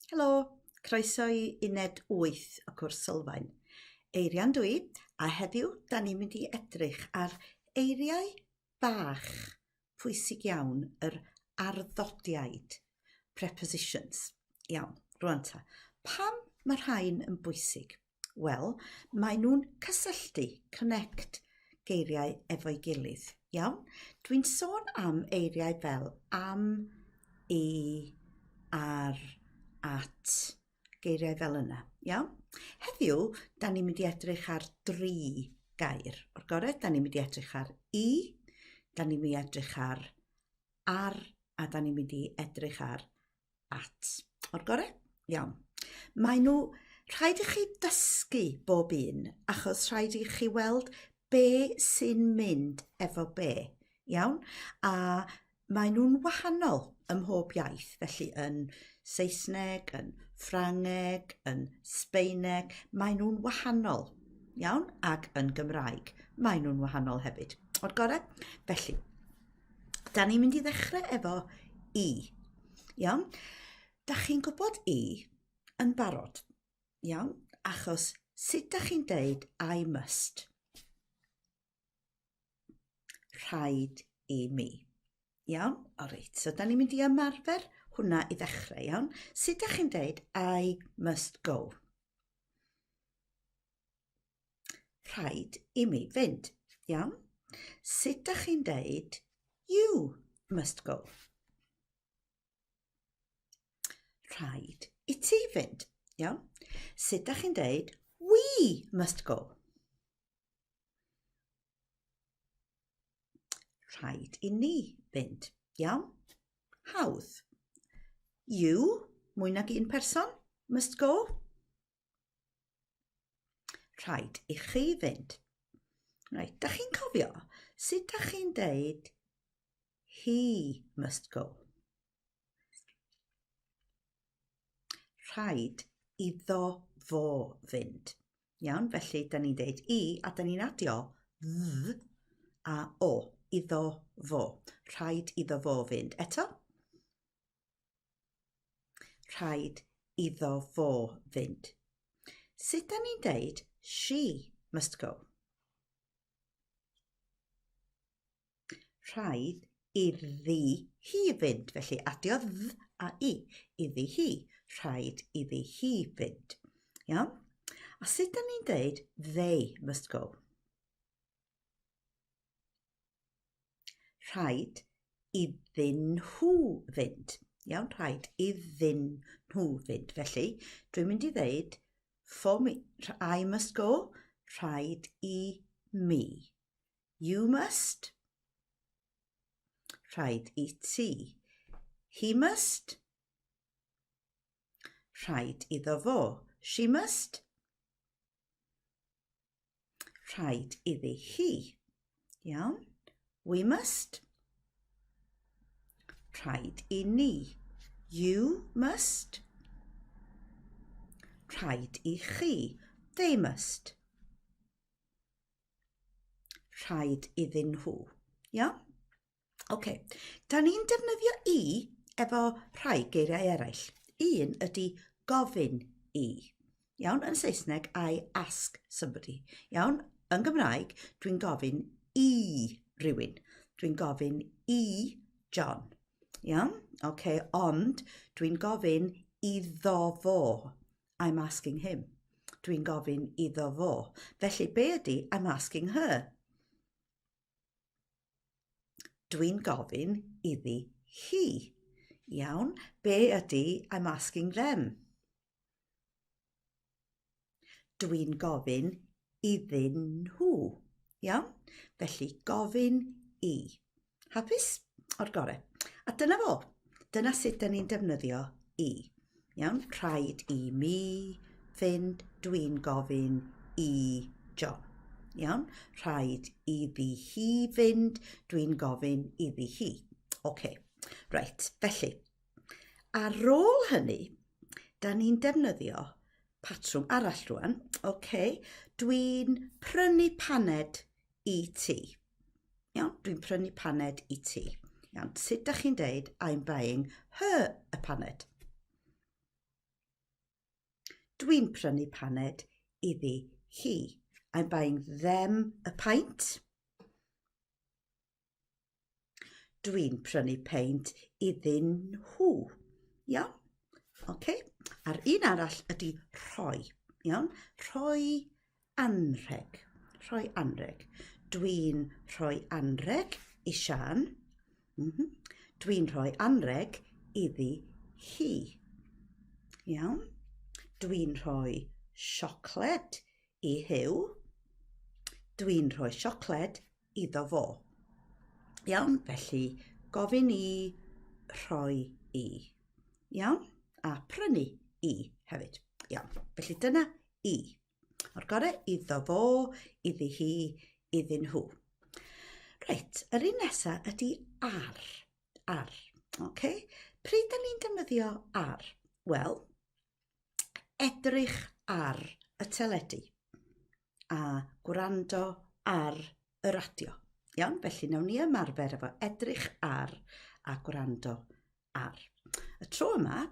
Helo, croeso i Uned 8 o cwrs Sylfaen. Eirian dwi, a heddiw da ni'n mynd i edrych ar eiriau bach pwysig iawn, yr arddodiaid, prepositions. Iawn, rwan ta. Pam mae rhain yn bwysig? Wel, mae nhw'n cysylltu, connect geiriau efo'i gilydd. Iawn? Dwi'n sôn am eiriau fel am, i, ar, at, geiriau fel yna. Iawn? Heddiw, da ni'n mynd i edrych ar 3 gair. O'r gored, da ni'n mynd i edrych ar i, da ni'n mynd i edrych ar, a da ni'n mynd i edrych ar at. O'r gored? Iawn. Mae nhw, rhaid i chi dysgu bob un, achos rhaid i chi weld be sy'n mynd efo be. Iawn? A mae nhw'n wahanol ym mhob iaith, felly yn Saesneg, yn Ffrangeg, yn Sbaeneg, mae nhw'n wahanol, iawn, ac yn Gymraeg, mae nhw'n wahanol hefyd. O'r gored? Felly, da ni'n mynd i ddechrau efo i, iawn. Da chi'n gwybod i yn barod, iawn, achos sut da chi'n deud I must? Rhaid i mi. Iawn? O reit, so da ni'n mynd i ymarfer hwnna i ddechrau, iawn? Sut da chi'n deud I must go? Rhaid i mi fynd, iawn? Sut da chi'n deud you must go? Rhaid i ti fynd, iawn? Sut da chi'n deud we must go? Rhaid i ni fynd, iawn? Hawdd. You, mwy nag un person, must go. Rhaid i chi fynd. Right, da chi'n cofio, sut da chi'n deud he must go? Rhaid iddo fo fynd. Iawn, felly da ni'n deud i, a da ni'n adio dd a o, iddo fo. Rhaid iddo fo fynd. Eto? Rhaid iddo fo fynd. Sut da ni'n deud she must go? Rhaid iddi hi fynd. Felly adio dd a i. Iddi hi. Rhaid iddi hi fynd. Iawn? A sut da ni'n deud they must go? Rhaid iddyn nhw fynd. Iawn, rhaid iddyn nhw fynd. Felly, dwi'n mynd i ddeud, for me, I must go, rhaid i mi. You must, rhaid i ti. He must, rhaid iddo fo. She must, rhaid iddi hi. Iawn? We must, rhaid i ni. You must, rhaid i chi. They must, rhaid iddyn nhw. Iawn? OK. Da ni'n defnyddio i efo rhai geiriau eraill. Un ydy gofyn i. Iawn? Yn Saesneg, I ask somebody. Iawn? Yn Gymraeg, dwi'n gofyn i rhywun. Dwi'n gofyn i John. Iawn? OK, ond dwi'n gofyn iddo fo. I'm asking him. Dwi'n gofyn iddo fo. Felly, be ydy I'm asking her? Dwi'n gofyn iddi hi. Iawn? Be ydy I'm asking them? Dwi'n gofyn iddyn nhw. Iawn? Felly, gofyn i. Hapus? O'r gore. A dyna fo. Dyna sut da ni'n defnyddio i. Iawn? Rhaid i mi fynd. Dwi'n gofyn i John. Iawn? Rhaid iddi hi fynd. Dwi'n gofyn iddi hi. OK. Right. Felly, ar ôl hynny, da ni'n defnyddio patrwm arall rwan. OK. Dwi'n prynu paned i ti. Iawn? Dwi'n prynu paned i ti. Iawn? Sut da chi'n deud I'm buying her a paned? Dwi'n prynu paned iddi hi. I'm buying them a pint. Dwi'n prynu peint iddyn nhw. Iawn? Okay. A'r un arall ydy rhoi. Iawn? Rhoi anrheg. Rhoi anrheg. Dwi'n rhoi anrheg i Sian. Dwi'n rhoi anrheg iddi hi. Iawn? Dwi'n rhoi siocled i Huw. Dwi'n rhoi siocled iddo fo. Iawn? Felly gofyn i, rhoi i. Iawn? A prynu i hefyd. Iawn. Felly dyna i. O'r gorau, iddo fo, iddi hi, iddyn nhw. Reit, yr un nesaf ydy ar. Ar. Okay? Pryd da ni'n defnyddio ar? Wel, edrych ar y teledu a gwrando ar y radio. Iawn? Felly nawn ni ymarfer efo edrych ar a gwrando ar. Y tro yma,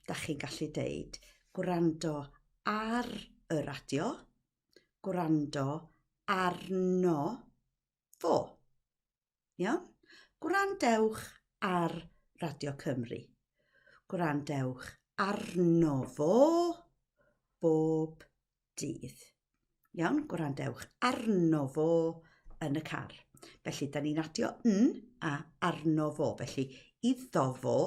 da chi'n gallu deud gwrando ar y radio, gwrando arno fo. Iawn? Gwrandewch ar Radio Cymru. Gwrandewch arno fo bob dydd. Iawn? Gwrandewch arno fo yn y car. Felly, da ni'n adio n a arno fo. Felly, iddo fo,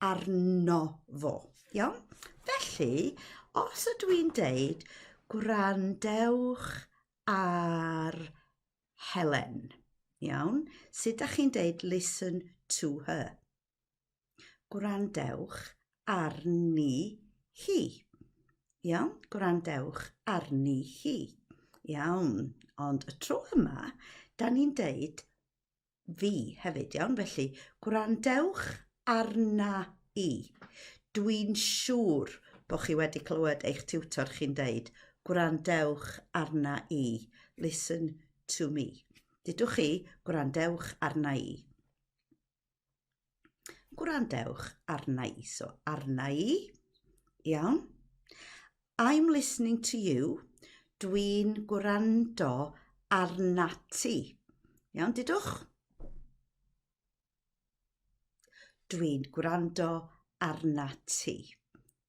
arno fo. Iawn? Felly, os ydw i'n deud, gwrandewch ar Helen. Iawn? Sut da chi'n deud listen to her? Gwrandewch arni hi. Iawn? Gwrandewch arni hi. Iawn. Ond y tro yma, da ni'n deud fi hefyd, iawn? Felly, gwrandewch arna i. Dwi'n siŵr bod chi wedi clywed eich tiwtor chi'n deud, gwrandewch arna i. Listen to me. Dydwch chi, gwrandewch arna i. Gwrandewch arna i. So, arna i. Iawn? I'm listening to you. Dwi'n gwrando arna ti. Iawn, dydwch? Dwi'n gwrando arna ti.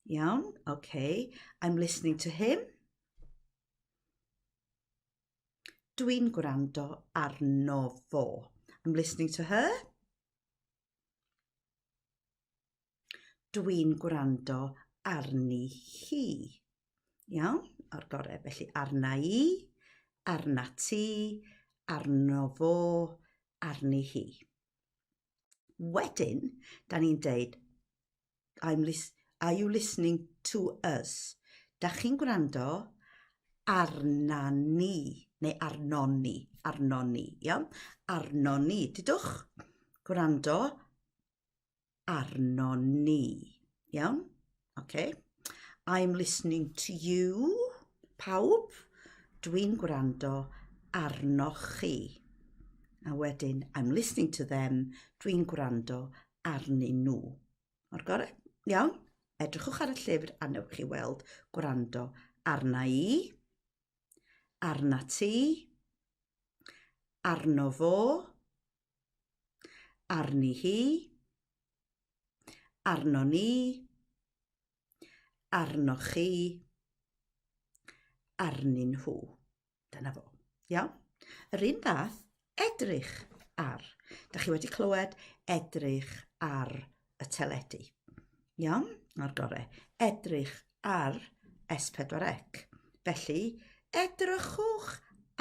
Iawn, okay. I'm listening to him. Dwi'n gwrando arno fo. I'm listening to her. Dwi'n gwrando arni hi. Iawn, o'r gorau. Felly arna i, arna ti, arno fo, arni hi. Wedyn, da ni'n deud, are you listening to us? Da chi'n gwrando arna ni, neu arno ni, iawn? Arno ni, dydwch? Gwrando arno ni, iawn? Okay. I'm listening to you, pawb. Dwi'n gwrando arnoch chi. A wedyn, I'm listening to them. Dwi'n gwrando arnyn nhw. O'r gorau? Iawn? Edrychwch ar y llyfr a newch chi weld gwrando arna i, arna ti, arno fo, arni hi, arno ni, arnoch chi, arnyn nhw. Dyna fo. Iawn? Yr un fath, edrych ar. Da chi wedi clywed edrych ar y teledu. Iawn? O'r gorau. Edrych ar S4C. Felly, edrychwch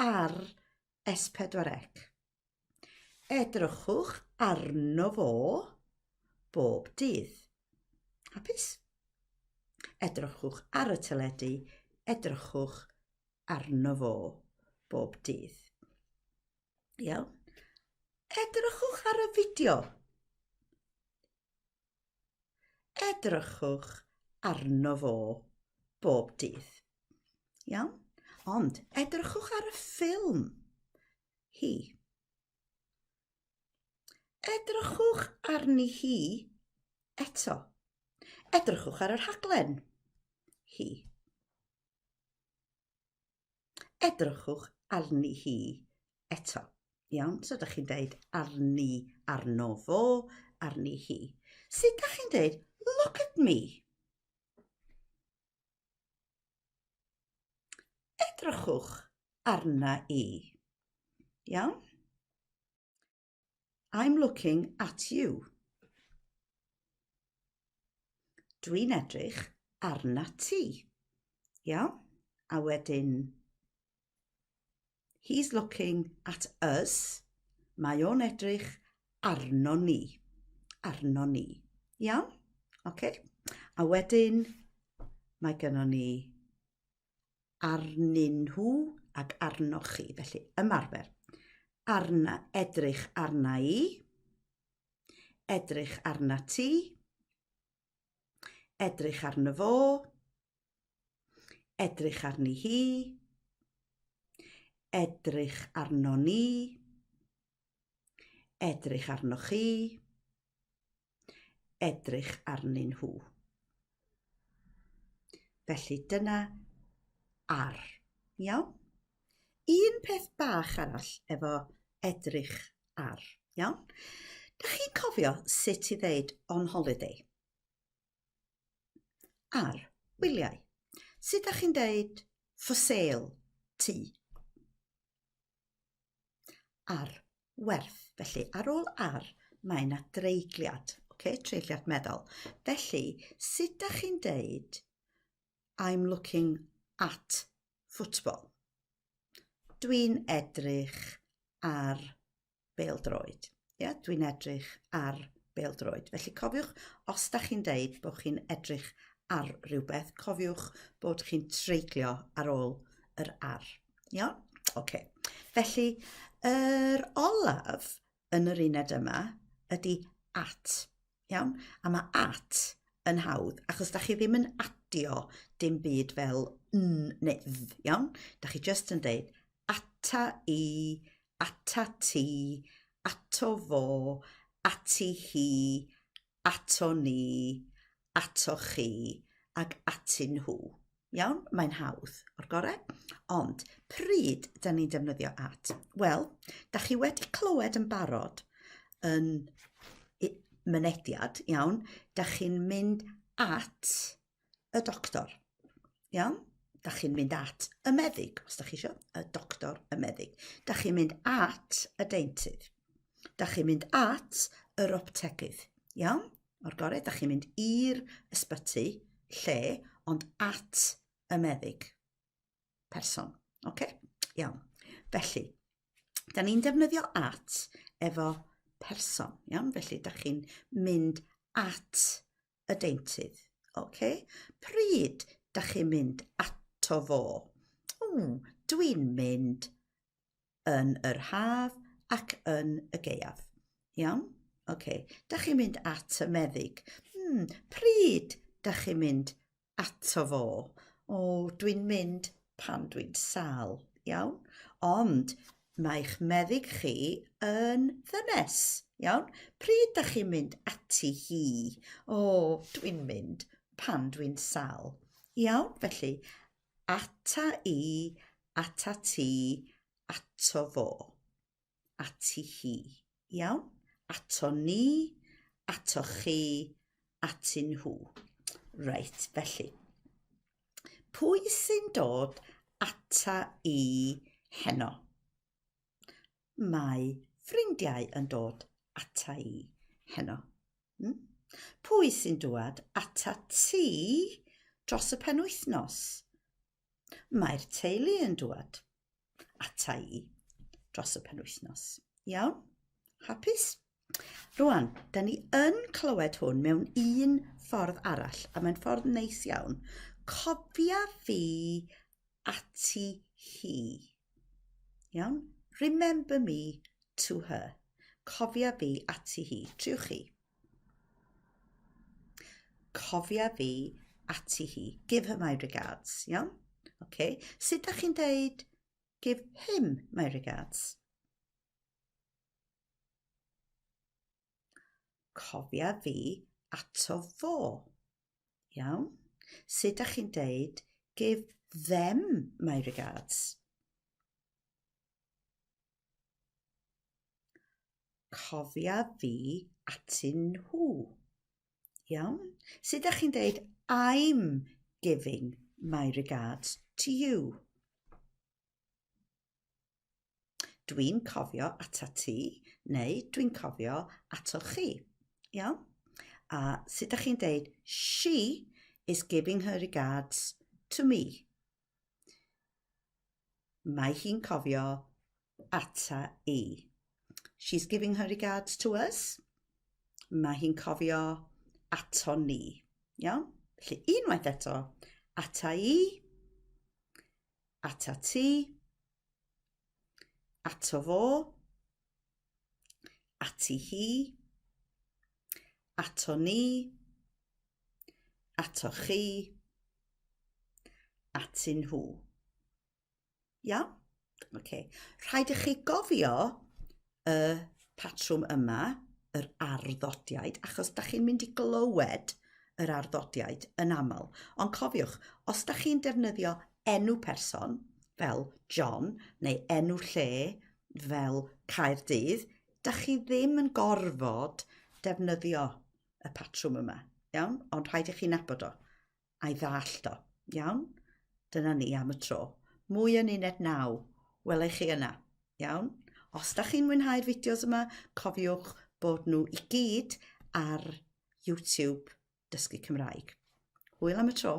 ar S4C. Edrychwch arno fo bob dydd. Hapus? Edrychwch ar y teledu, edrychwch arno fo bob dydd. Iawn? Edrychwch ar y fideo. Edrychwch arno fo bob dydd. Iawn? Ond edrychwch ar y ffilm. Hi. Edrychwch arni hi eto. Edrychwch ar yr rhaglen. Hi. edrychwch arni hi eto. Iawn, so ydych chi'n deud arni, arno fo, arni hi. Sut ydych chi'n deud, look at me? Edrychwch arna i. Iawn? I'm looking at you. Dwi'n edrych arna ti. Iawn? A wedyn, he's looking at us. Mae o'n edrych arno ni. Arno ni. Iawn? Okay. A wedyn, mae gennym ni arnyn nhw ac arno chi. Felly, ymarfer. Edrych arna i. Edrych arna ti. Edrych arno fo. Edrych arni hi. Edrych arno ni. Edrych arno chi. Edrych arnyn nhw. Felly dyna ar. Iawn? Un peth bach arall efo edrych ar. Iawn? Dach chi'n cofio sut i ddeud on holiday? Ar, wyliau. Sut dach chi'n deud for sale, ti? Ar, werth. Felly, ar ôl ar, mae yna dreigliad. Treigliad meddwl. Felly, sut dach chi'n deud I'm looking at football? Dwi'n edrych ar bêl-droed. Dwi'n edrych ar bêl-droed. Felly cofiwch, os dach chi'n deud bod chi'n edrych ar rhywbeth, cofiwch bod chi'n treiglo ar ôl yr ar. Iawn? Felly, yr olaf yn yr uned yma ydy at. Iawn? A mae at yn hawdd, achos dach chi ddim yn adio dim byd fel n neu dd. Iawn? Dach chi just yn deud ata i, ata ti, ato fo, ati hi, ato ni, ato chi, ac atyn nhw. Iawn? Mae'n hawdd, o'r gorau. Ond, pryd da ni'n defnyddio at? Wel, da chi wedi clywed yn barod yn mynediad, iawn, da chi'n mynd at y doctor. Iawn? Da chi'n mynd at y meddyg, os da chi eisiau, y doctor, y meddyg. Da chi'n mynd at y deintydd. Da chi'n mynd at yr optegydd. Iawn? O'r gorau, da chi'n mynd i'r ysbyty, lle, ond at y meddyg. Person. Iawn. Felly, da ni'n defnyddio at efo person. Iawn? Felly, da chi'n mynd at y deintydd. Pryd da chi'n mynd ato fo? Dwi'n mynd yn yr haf ac yn y gaeaf. Iawn? Da chi'n mynd at y meddyg. Pryd da chi'n mynd ato fo? Dwi'n mynd pan dwi'n sâl. Iawn? Ond mae'ch meddyg chi yn ddynes. Iawn? Pryd da chi'n mynd ati hi? Dwi'n mynd pan dwi'n sâl. Iawn? Felly, ata i, ata ti, ato fo. Ati hi. Iawn? Ato ni, ato chi, atyn nhw. Reit, felly. Pwy sy'n dod ata i heno? Mae ffrindiau yn dod ata i heno. Pwy sy'n dod ata ti dros y penwythnos? Mae'r teulu yn dod ata i dros y penwythnos. Iawn? Hapus? Rwan, da ni yn clywed hwn mewn un ffordd arall, a mae'n ffordd neis iawn. Cofia fi ati hi. Iawn? Remember me to her. Cofia fi ati hi. Triwch chi. Cofia fi ati hi. Give her my regards. Iawn? Sut da chi'n deud give him my regards? Cofia fi ato fo. Iawn? Sut da chi'n deud give them my regards? cofia fi atyn nhw. Iawn? Sut ydych chi'n dweud I'm giving my regards to you? Dwi'n cofio ata ti, neu dwi'n cofio ato chi. Iawn? A sut ydych chi'n dweud she is giving her regards to me? Mae hi'n cofio ata i. She's giving her regards to us. Mae hi'n cofio ato ni. Iawn? Felly unwaith eto, ata i, ata ti, ato fo, ati hi, ato ni, ato chi, atyn nhw. Iawn? Okay. Rhaid i chi gofio y patrwm yma, yr arddodiad, achos da chi'n mynd i glywed yr arddodiad yn aml. Ond cofiwch, os da chi'n defnyddio enw person, fel John, neu enw lle, fel Caerdydd, da chi ddim yn gorfod defnyddio y patrwm yma. Iawn? Ond rhaid i chi nabod o, a'i ddallt o. Iawn? Dyna ni am y tro. Mwy yn Uned 9. Welai chi yna. Iawn? Os da chi'n mwynhau'r fideos yma, cofiwch bod nhw i gyd ar YouTube Dysgu Cymraeg. Hwyl am y tro.